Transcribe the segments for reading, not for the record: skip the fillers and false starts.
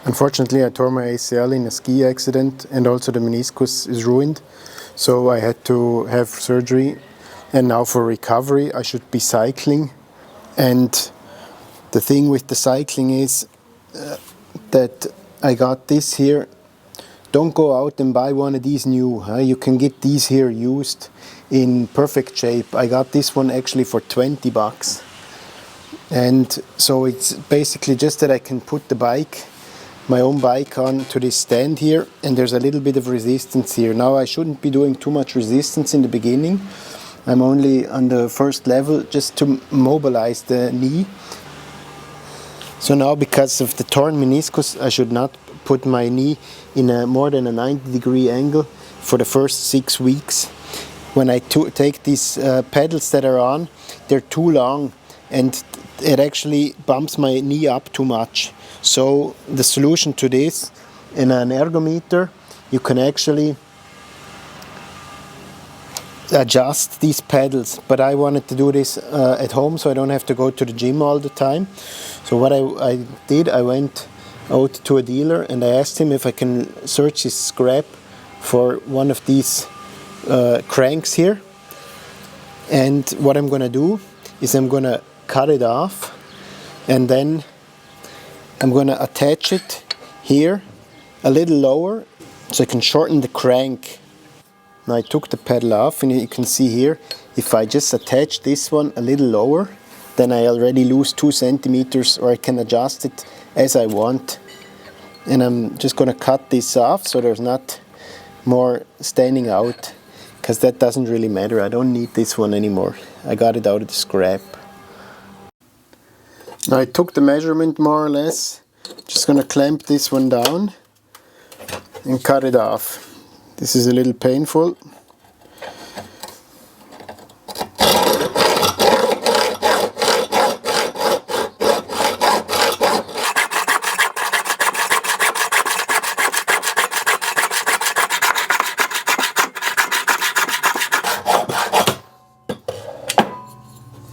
Unfortunately, I tore my ACL in a ski accident, and also the meniscus is ruined, so I had to have surgery. And now for recovery I should be cycling, and the thing with the cycling is that I got this here. Don't go out and buy one of these new. You can get these here used in perfect shape. I got this one actually for 20 bucks. And so it's basically just that I can put the bike, my own bike, on to this stand here, and there's a little bit of resistance here. Now I shouldn't be doing too much resistance in the beginning. I'm only on the first level just to mobilize the knee. So now, because of the torn meniscus, I should not put my knee in a more than a 90-degree angle for the first 6 weeks. When I take these pedals that are on, they're too long and it actually bumps my knee up too much. So the solution to this, in an ergometer, you can actually adjust these pedals, but I wanted to do this at home so I don't have to go to the gym all the time. So what I did, I went out to a dealer and I asked him if I can search his scrap for one of these cranks here. And what I'm gonna do is I'm gonna cut it off, and then I'm gonna attach it here a little lower so I can shorten the crank. Now I took the pedal off, and you can see here, if I just attach this one a little lower, then I already lose 2 centimeters, or I can adjust it as I want. And I'm just gonna cut this off so there's not more standing out, because that doesn't really matter. I don't need this one anymore. I got it out of the scrap. Now I took the measurement more or less. Just gonna clamp this one down and cut it off. This is a little painful.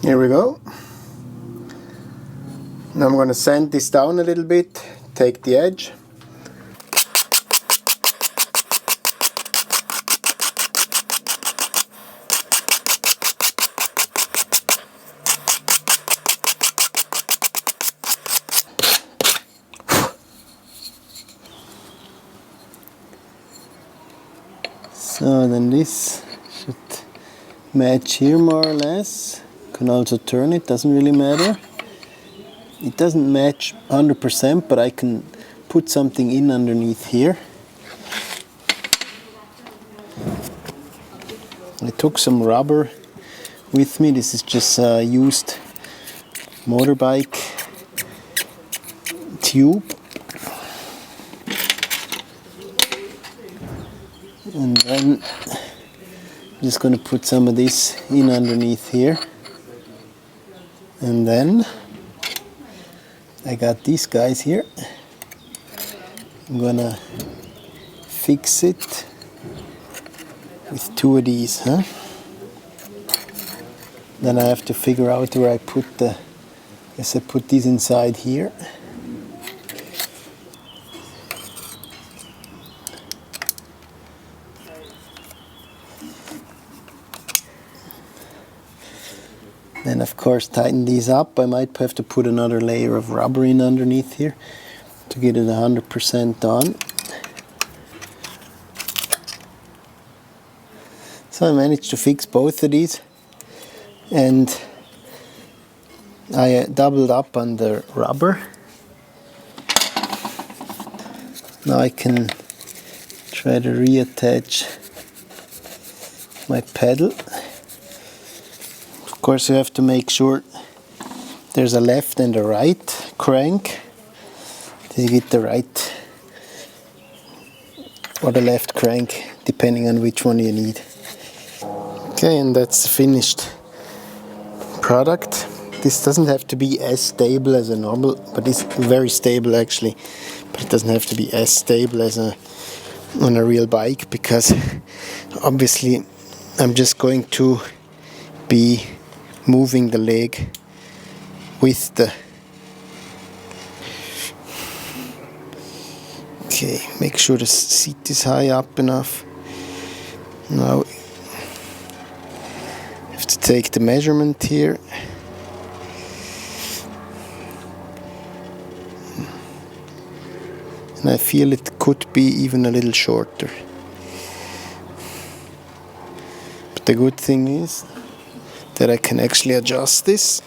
Here we go. Now I'm going to sand this down a little bit, take the edge. So then this should match here more or less. Can also turn it, doesn't really matter. It doesn't match 100%, but I can put something in underneath here. I took some rubber with me. This is just a used motorbike tube. And then I'm just going to put some of this in underneath here. And then I got these guys here. I'm gonna fix it with 2 of these, Then I have to figure out where I put I guess I put these inside here. Then of course tighten these up. I might have to put another layer of rubber in underneath here to get it 100% on. So I managed to fix both of these, and I doubled up on the rubber. Now I can try to reattach my pedal. Of course you have to make sure there's a left and a right crank to get the right or the left crank, depending on which one you need. Okay, and that's the finished product. This doesn't have to be as stable as a normal, but it's very stable actually. But it doesn't have to be as stable as on a real bike, because obviously I'm just going to be moving the leg with Okay, make sure the seat is high up enough. Now I have to take the measurement here. And I feel it could be even a little shorter. But the good thing is that I can actually adjust this.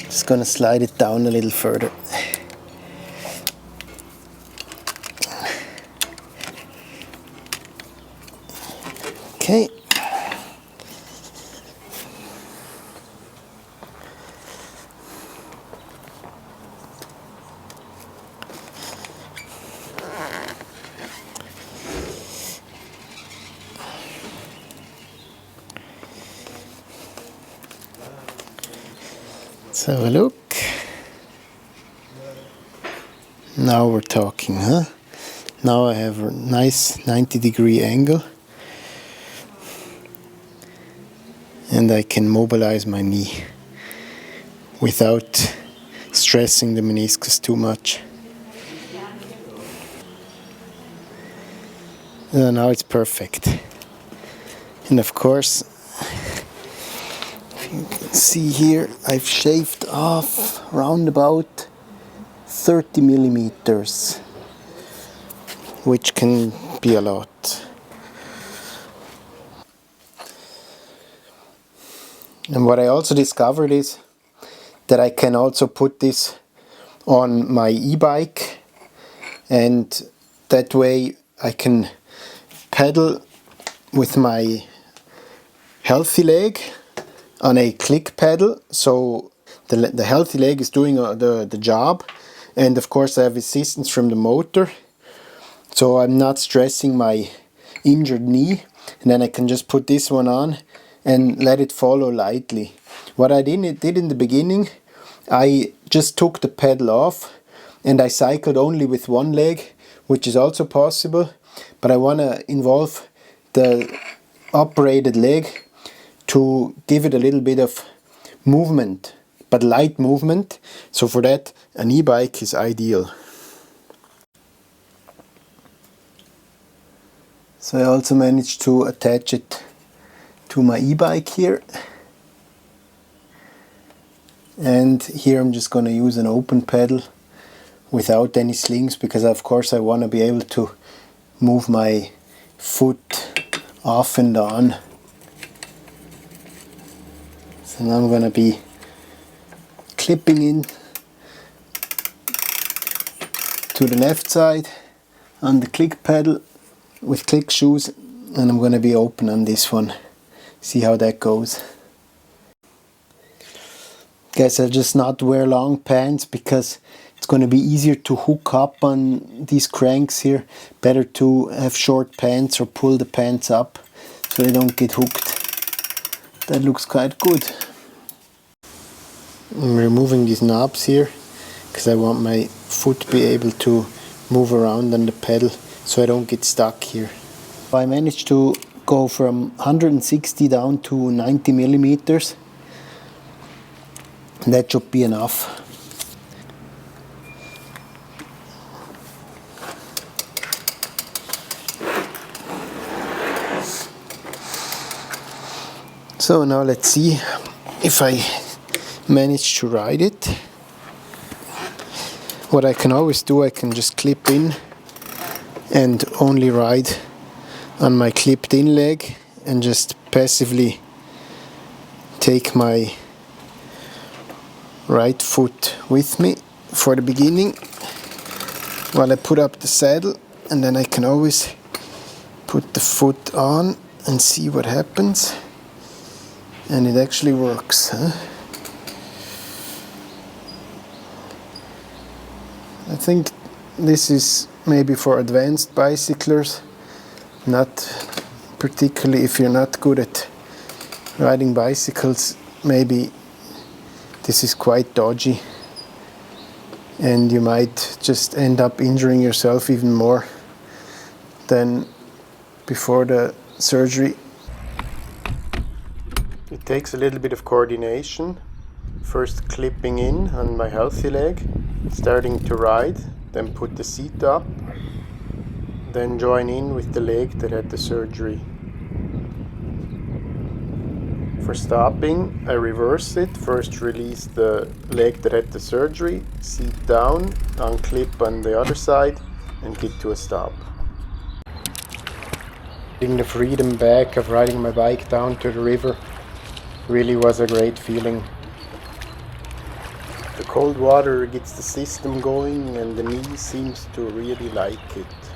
Just gonna slide it down a little further. Okay. Let's have a look. Now we're talking, huh? Now I have a nice 90-degree angle. And I can mobilize my knee without stressing the meniscus too much. Now it's perfect. And of course, if you can see here, I've shaved off round about 30 millimeters, which can be a lot. And what I also discovered is that I can also put this on my e-bike, and that way I can pedal with my healthy leg on a click pedal. So the healthy leg is doing the job, and of course I have assistance from the motor, so I'm not stressing my injured knee. And then I can just put this one on and let it follow lightly. What I did in the beginning, I just took the pedal off and I cycled only with one leg, which is also possible, but I want to involve the operated leg to give it a little bit of movement, but light movement. So for that, an e-bike is ideal. So I also managed to attach it to my e-bike here. And here I'm just going to use an open pedal without any slings, because of course I want to be able to move my foot off and on. So now I'm going to be clipping in to the left side on the click pedal with click shoes, and I'm going to be open on this one. See how that goes. Guys, I'll just not wear long pants because it's going to be easier to hook up on these cranks here. Better to have short pants or pull the pants up so they don't get hooked. That looks quite good. I'm removing these knobs here because I want my foot to be able to move around on the pedal so I don't get stuck here. I managed to go from 160 down to 90 millimeters. That should be enough. So now let's see if I manage to ride it. What I can always do, I can just clip in and only ride on my clipped in leg and just passively take my right foot with me for the beginning while I put up the saddle, and then I can always put the foot on and see what happens. And it actually works, huh? I think this is maybe for advanced bicyclers, not particularly if you're not good at riding bicycles. Maybe this is quite dodgy and you might just end up injuring yourself even more than before the surgery. It takes a little bit of coordination. First clipping in on my healthy leg, starting to ride, then put the seat up, then join in with the leg that had the surgery. For stopping, I reverse it. First release the leg that had the surgery, seat down, unclip on the other side, and get to a stop. Getting the freedom back of riding my bike down to the river really was a great feeling. The cold water gets the system going and the knee seems to really like it.